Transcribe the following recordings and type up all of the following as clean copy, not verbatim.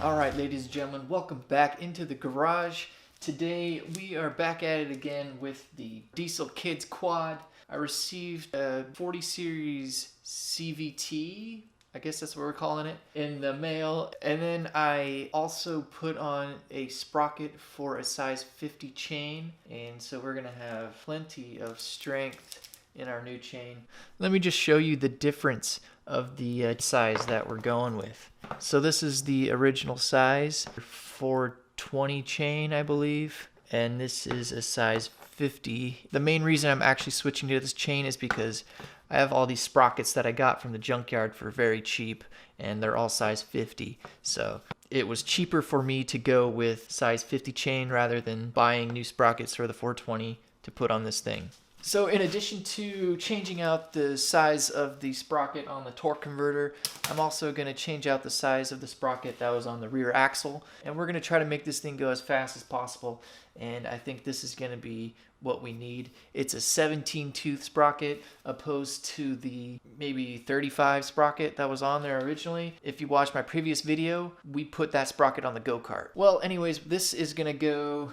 Alright, ladies and gentlemen, welcome back into the garage. Today we are back at it again with the Diesel Kids Quad. I received a 40 series CVT, I guess that's what we're calling it, in the mail. And then I also put on a sprocket for a size 50 chain. And so we're gonna have plenty of strength in our new chain. Let me just show you the difference of the size that we're going with. So this is the original size, 420 chain, I believe, and this is a size 50. The main reason I'm actually switching to this chain is because I have all these sprockets that I got from the junkyard for very cheap, and they're all size 50. So it was cheaper for me to go with size 50 chain rather than buying new sprockets for the 420 to put on this thing. So in addition to changing out the size of the sprocket on the torque converter, I'm also going to change out the size of the sprocket that was on the rear axle. And we're going to try to make this thing go as fast as possible. And I think this is going to be what we need. It's a 17 tooth sprocket opposed to the maybe 35 sprocket that was on there originally. If you watched my previous video, we put that sprocket on the go-kart. Well, anyways, this is going to go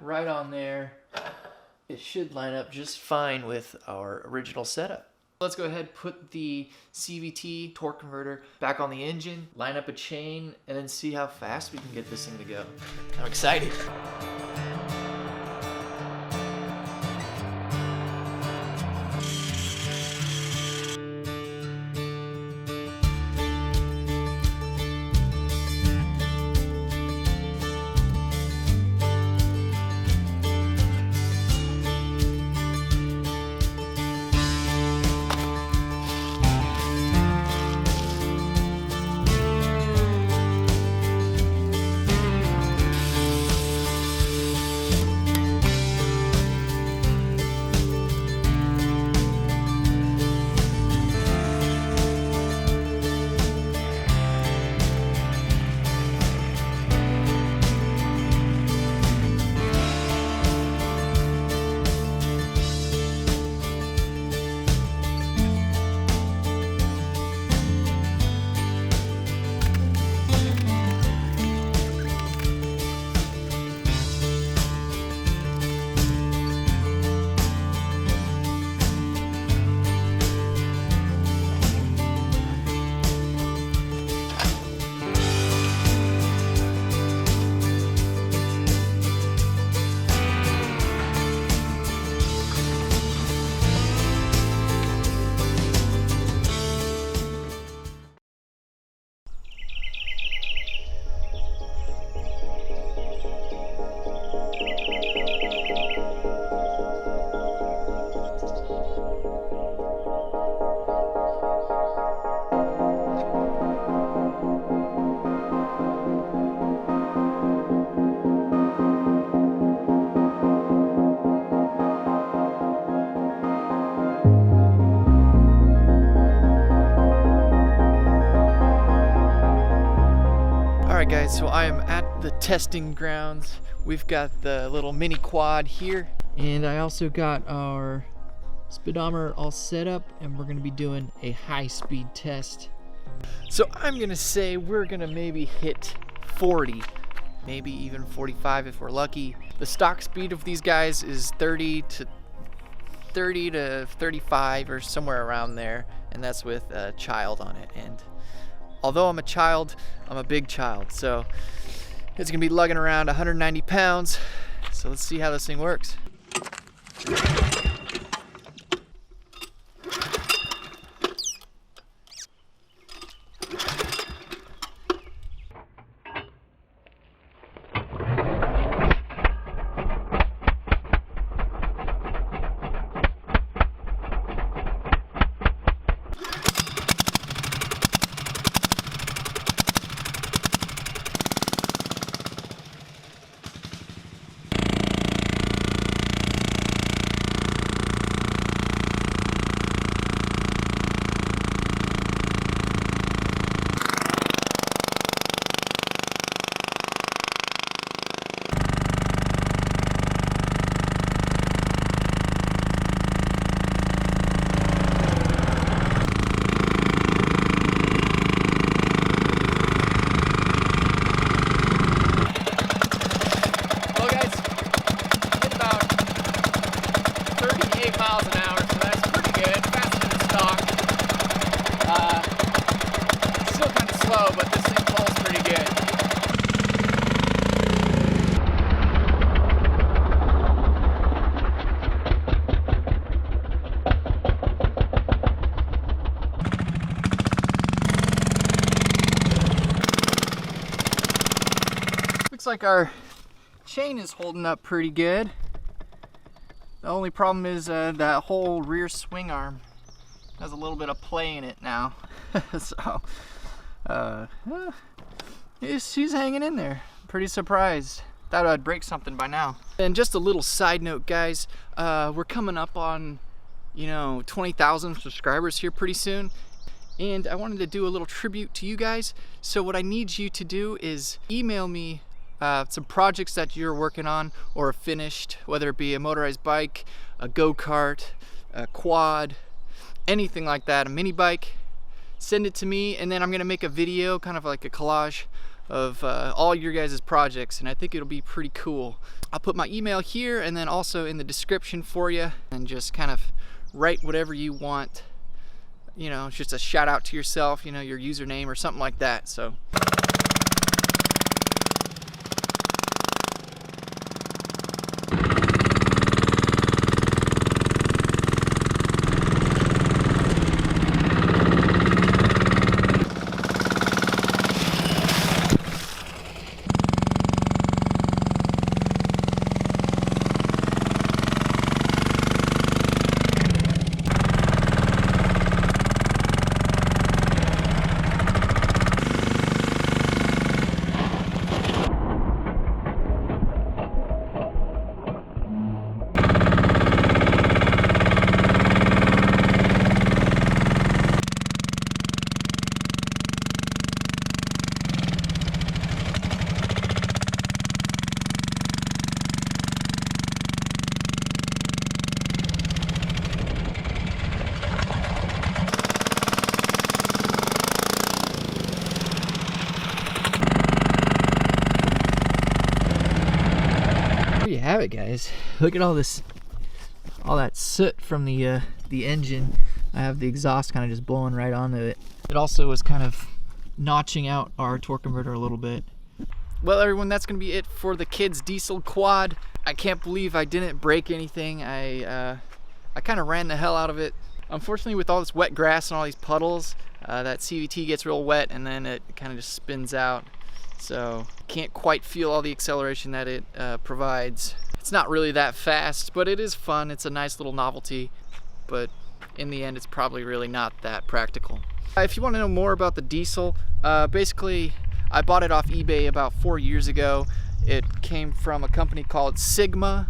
right on there. It should line up just fine with our original setup. Let's go ahead and put the CVT torque converter back on the engine, line up a chain, and then see how fast we can get this thing to go. I'm excited. Alright guys, so I am at the testing grounds. We've got the little mini quad here, and I also got our speedometer all set up, and we're going to be doing a high speed test. So I'm going to say we're going to maybe hit 40, maybe even 45 if we're lucky. The stock speed of these guys is 30 to 35 or somewhere around there, and that's with a child on it. And although I'm a child, I'm a big child, so it's gonna be lugging around 190 pounds. So let's see how this thing works. slow, but this thing pulls pretty good. Looks like our chain is holding up pretty good. The only problem is that whole rear swing arm has a little bit of play in it now. So she's hanging in there. Pretty surprised. Thought I'd break something by now. And just a little side note, guys, we're coming up on 20,000 subscribers here pretty soon, and I wanted to do a little tribute to you guys. So what I need you to do is email me some projects that you're working on or have finished, whether it be a motorized bike, a go-kart, a quad, anything like that, a mini bike. Send it to me, and then I'm gonna make a video, kind of like a collage of all your guys' projects, and I think it'll be pretty cool. I'll put my email here and then also in the description for you, and just kind of write whatever you want. It's just a shout out to yourself, your username or something like that. So there you have it, guys. Look at all that soot from the engine. I have the exhaust kind of just blowing right onto it. It also was kind of notching out our torque converter a little bit. Well, everyone, that's gonna be it for the kids diesel quad. I can't believe I didn't break anything. I kind of ran the hell out of it. Unfortunately, with all this wet grass and all these puddles, that CVT gets real wet and then it kind of just spins out. So can't quite feel all the acceleration that it provides. It's not really that fast, but it is fun. It's a nice little novelty, but in the end, it's probably really not that practical. If you want to know more about the diesel, basically I bought it off eBay about 4 years ago. It came from a company called Sigma.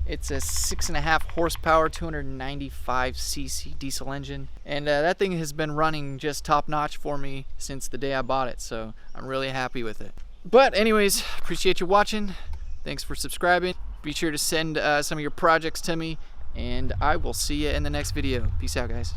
It's a 6.5 horsepower, 295cc diesel engine. And that thing has been running just top notch for me since the day I bought it. So I'm really happy with it. But anyways, appreciate you watching. Thanks for subscribing. Be sure to send some of your projects to me, and I will see you in the next video. Peace out, guys.